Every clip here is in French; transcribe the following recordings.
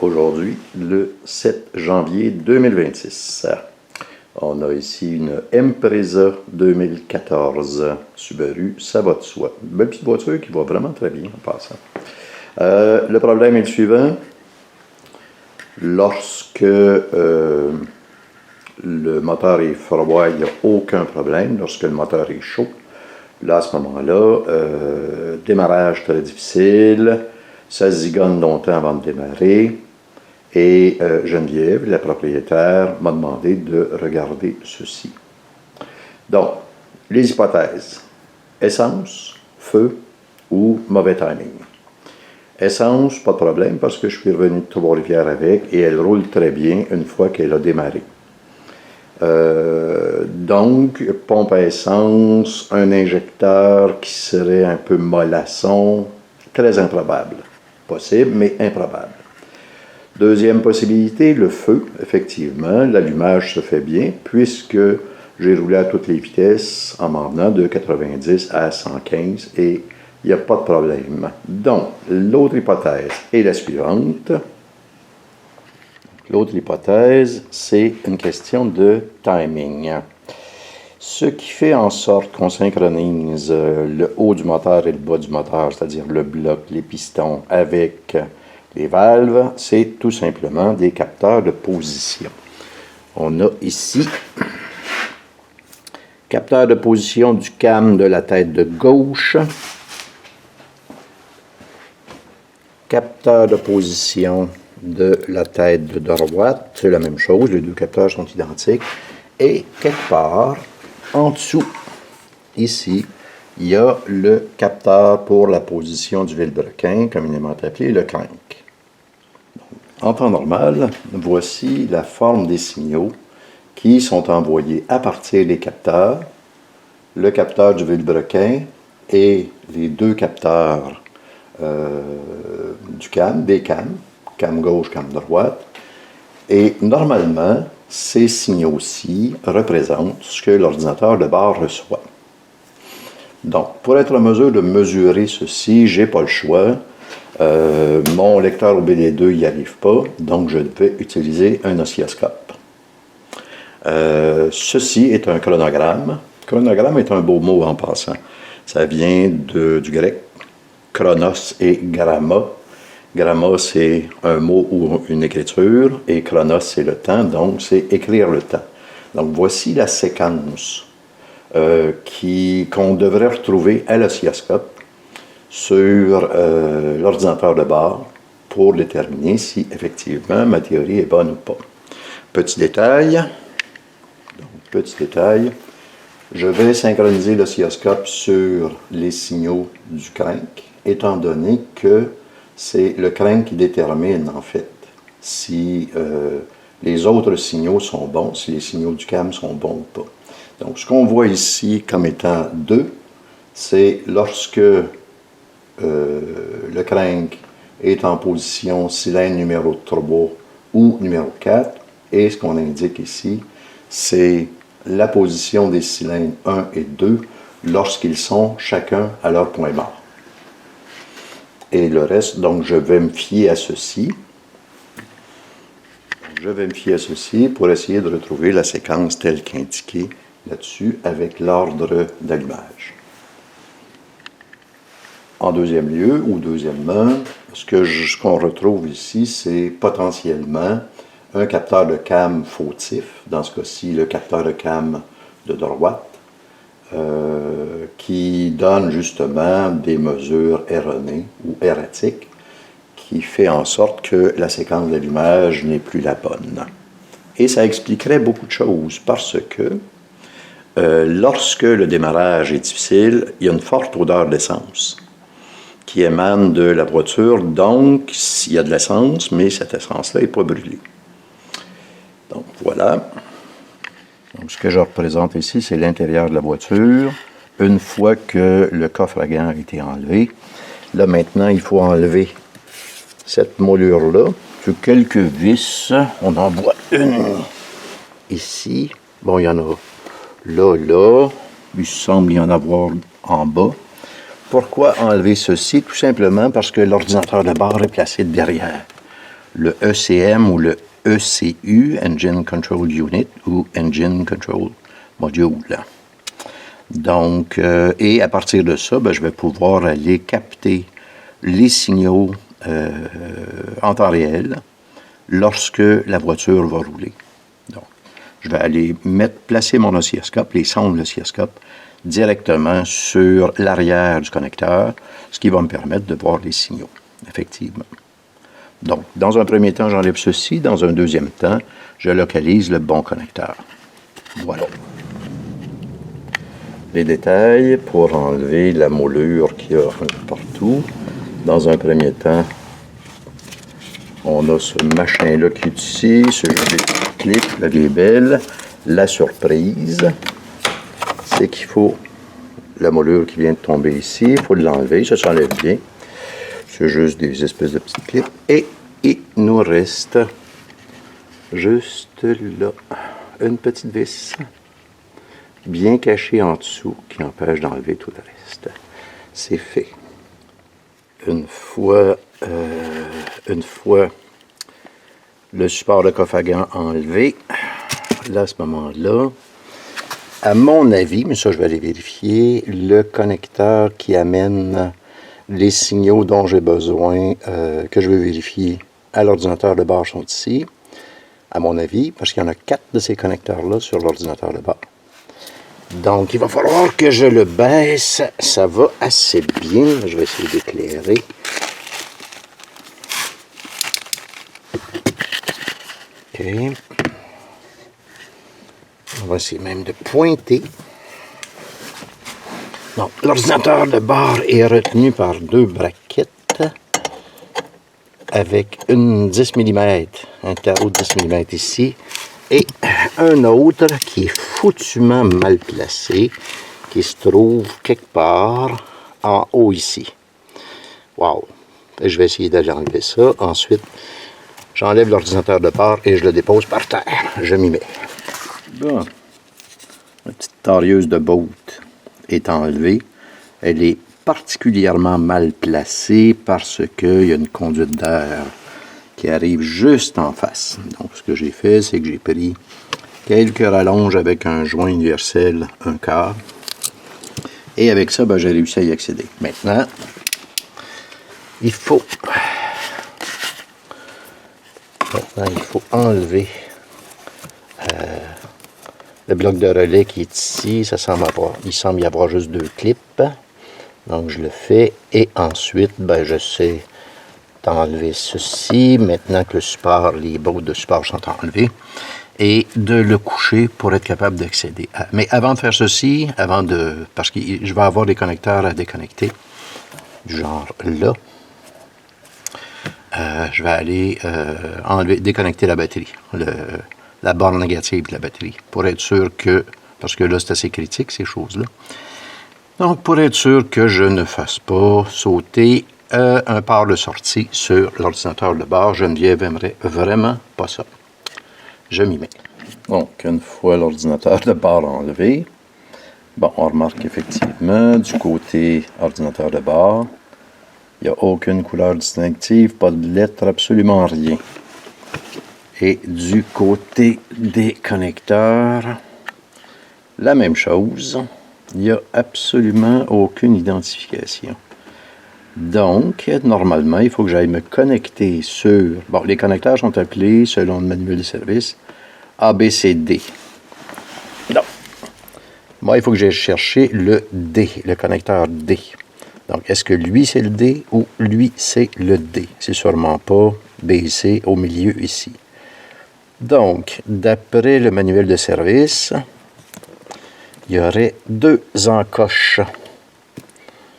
Aujourd'hui, le 7 janvier 2026. On a ici une Impreza 2014 Subaru, ça va de soi. Une belle petite voiture qui va vraiment très bien en passant. Le problème est le suivant. Lorsque le moteur est froid, il n'y a aucun problème. Lorsque le moteur est chaud, là, à ce moment-là, démarrage très difficile, ça zigonne longtemps avant de démarrer. Et Geneviève, la propriétaire, m'a demandé de regarder ceci. Donc, les hypothèses. Essence, feu ou mauvais timing. Essence, pas de problème parce que je suis revenu de Trois-Rivières avec et elle roule très bien une fois qu'elle a démarré. Donc, pompe à essence, un injecteur qui serait un peu mollasson, très improbable. Possible, mais improbable. Deuxième possibilité, le feu, effectivement, l'allumage se fait bien puisque j'ai roulé à toutes les vitesses en m'en venant de 90 à 115 et il n'y a pas de problème. Donc, l'autre hypothèse est la suivante. L'autre hypothèse, c'est une question de timing. Ce qui fait en sorte qu'on synchronise le haut du moteur et le bas du moteur, c'est-à-dire le bloc, les pistons, avec les valves, c'est tout simplement des capteurs de position. On a ici capteur de position du cam de la tête de gauche, capteur de position de la tête de droite, c'est la même chose, les deux capteurs sont identiques, et quelque part, en dessous, ici, il y a le capteur pour la position du vilebrequin, communément appelé le crank. En temps normal, voici la forme des signaux qui sont envoyés à partir des capteurs, le capteur du vilebrequin et les deux capteurs du cam, des cams, cam gauche, cam droite. Et normalement, ces signaux-ci représentent ce que l'ordinateur de bord reçoit. Donc, pour être en mesure de mesurer ceci, je n'ai pas le choix. Mon lecteur OBD2 n'y arrive pas, donc je vais utiliser un oscilloscope. Ceci est un chronogramme. Chronogramme est un beau mot en passant. Ça vient du grec chronos et gramma. Gramma, c'est un mot ou une écriture, et chronos, c'est le temps, donc c'est écrire le temps. Donc voici la séquence qu'on devrait retrouver à l'oscilloscope sur l'ordinateur de bord pour déterminer si effectivement ma théorie est bonne ou pas. Petit détail, je vais synchroniser l'oscilloscope sur les signaux du crank, étant donné que c'est le crank qui détermine en fait si les autres signaux sont bons, si les signaux du cam sont bons ou pas. Donc ce qu'on voit ici comme étant 2, c'est lorsque le crank est en position cylindre numéro 3 ou numéro 4, et ce qu'on indique ici, c'est la position des cylindres 1 et 2 lorsqu'ils sont chacun à leur point mort. Et le reste, donc je vais me fier à ceci. Je vais me fier à ceci pour essayer de retrouver la séquence telle qu'indiquée là-dessus avec l'ordre d'allumage. En deuxième lieu, ou deuxièmement, ce qu'on retrouve ici, c'est potentiellement un capteur de cam fautif, dans ce cas-ci le capteur de cam de droite, qui donne justement des mesures erronées ou erratiques, qui fait en sorte que la séquence d'allumage n'est plus la bonne. Et ça expliquerait beaucoup de choses, parce que lorsque le démarrage est difficile, il y a une forte odeur d'essence qui émane de la voiture, donc il y a de l'essence, mais cette essence-là n'est pas brûlée. Donc voilà. Donc, ce que je représente ici, c'est l'intérieur de la voiture. Une fois que le coffre à gants a été enlevé, là maintenant, il faut enlever cette moulure-là. Sur quelques vis, on en voit une ici. Bon, il y en a là. Il semble y en avoir en bas. Pourquoi enlever ceci? Tout simplement parce que l'ordinateur de bord est placé derrière le ECM ou le ECU, Engine Control Unit, ou Engine Control Module. Donc, et à partir de ça, ben, je vais pouvoir aller capter les signaux en temps réel lorsque la voiture va rouler. Donc, je vais aller placer mon oscilloscope, les sondes de l'oscilloscope, directement sur l'arrière du connecteur, ce qui va me permettre de voir les signaux, effectivement. Donc, dans un premier temps, j'enlève ceci. Dans un deuxième temps, je localise le bon connecteur. Voilà. Les détails pour enlever la moulure qu'il y a partout. Dans un premier temps, on a ce machin-là qui est ici, ce clip, la vie est belle. La surprise, c'est qu'il faut la moulure qui vient de tomber ici, il faut l'enlever, ça s'enlève bien. C'est juste des espèces de petites clips. Et il nous reste juste là une petite vis bien cachée en dessous qui empêche d'enlever tout le reste. C'est fait. Une fois le support de coffre à gants enlevé, là, à ce moment-là, à mon avis, mais ça je vais aller vérifier, le connecteur qui amène les signaux dont j'ai besoin, que je veux vérifier à l'ordinateur de bord sont ici, à mon avis, parce qu'il y en a 4 de ces connecteurs-là sur l'ordinateur de bord. Donc, il va falloir que je le baisse. Ça va assez bien. Je vais essayer d'éclairer. OK. On va essayer même de pointer. Donc, l'ordinateur de bord est retenu par 2 braquettes avec une 10 mm, un tarot de 10 mm ici, et un autre qui est foutument mal placé, qui se trouve quelque part en haut ici. Wow! Et je vais essayer d'aller enlever ça. Ensuite, j'enlève l'ordinateur de bord et je le dépose par terre. Je m'y mets. Bon. La petite tarieuse de boat est enlevée. Elle est particulièrement mal placée parce qu'il y a une conduite d'air qui arrive juste en face. Donc, ce que j'ai fait, c'est que j'ai pris quelques rallonges avec un joint universel, un quart. Et avec ça, ben, j'ai réussi à y accéder. Maintenant, il faut enlever le bloc de relais qui est ici. Il semble y avoir juste 2 clips. Donc, je le fais. Et ensuite, ben, je sais enlever ceci, maintenant que le support, les bouts de support sont enlevés, et de le coucher pour être capable d'accéder. Mais avant de faire ceci, parce que je vais avoir des connecteurs à déconnecter, du genre là, je vais aller déconnecter la batterie, la borne négative de la batterie, pour être sûr que, parce que là c'est assez critique ces choses-là, donc pour être sûr que je ne fasse pas sauter un port de sortie sur l'ordinateur de bord. Geneviève aimerait vraiment pas ça. Je m'y mets. Donc, une fois l'ordinateur de bord enlevé, bon, on remarque effectivement, du côté ordinateur de bord, il n'y a aucune couleur distinctive, pas de lettres, absolument rien. Et du côté des connecteurs, la même chose, il n'y a absolument aucune identification. Donc, normalement, il faut que j'aille me connecter sur... Bon, les connecteurs sont appelés, selon le manuel de service, ABCD. Donc, moi, il faut que j'aille chercher le D, le connecteur D. Donc, est-ce que lui, c'est le D ou lui, c'est le D? C'est sûrement pas B et C au milieu ici. Donc, d'après le manuel de service, il y aurait 2 encoches.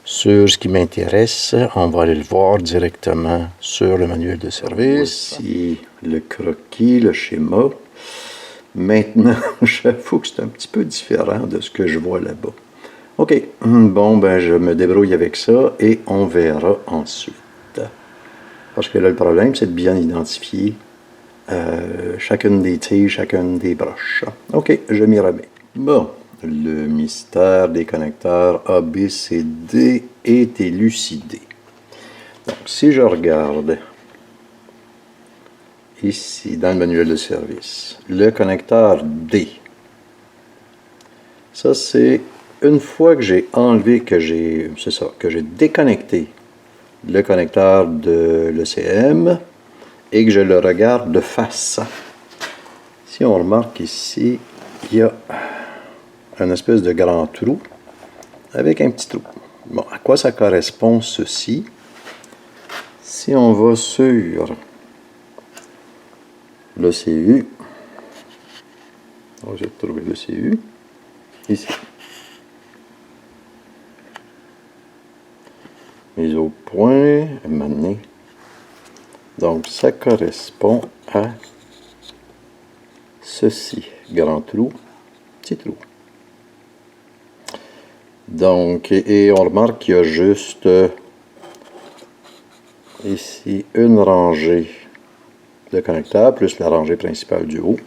Sur ce qui m'intéresse, on va aller le voir directement sur le manuel de service. Voici le croquis, le schéma. Maintenant, j'avoue que c'est un petit peu différent de ce que je vois là-bas. OK, bon, ben je me débrouille avec ça et on verra ensuite. Parce que là, le problème, c'est de bien identifier chacune des tiges, chacune des broches. OK, je m'y remets. Bon. Le mystère des connecteurs ABCD est élucidé. Donc, si je regarde ici, dans le manuel de service, le connecteur D. Ça, c'est une fois que j'ai enlevé, que j'ai déconnecté le connecteur de l'ECM et que je le regarde de face. Si on remarque ici, il y a un espèce de grand trou avec un petit trou. Bon, à quoi ça correspond ceci? Si on va sur le CU, on va essayer de trouver le CU, ici. Mise au point, maintenant. Donc, ça correspond à ceci. Grand trou, petit trou. Donc, et on remarque qu'il y a juste ici une rangée de connecteurs, plus la rangée principale du haut.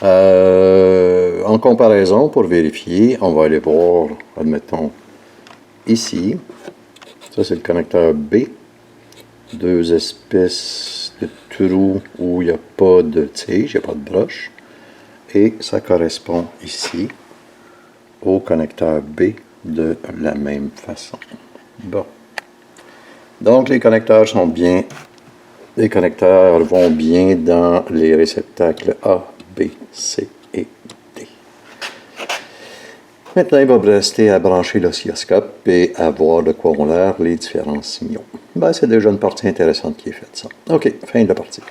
En comparaison, pour vérifier, on va aller voir, admettons, ici. Ça, c'est le connecteur B. Deux espèces de trous où il n'y a pas de tige, il n'y a pas de broche. Et ça correspond ici au connecteur B de la même façon. Bon. Donc, les connecteurs sont bien. Les connecteurs vont bien dans les réceptacles A, B, C et D. Maintenant, il va rester à brancher l'oscilloscope et à voir de quoi ont l'air les différents signaux. Ben, c'est déjà une partie intéressante qui est faite, ça. OK, fin de la partie.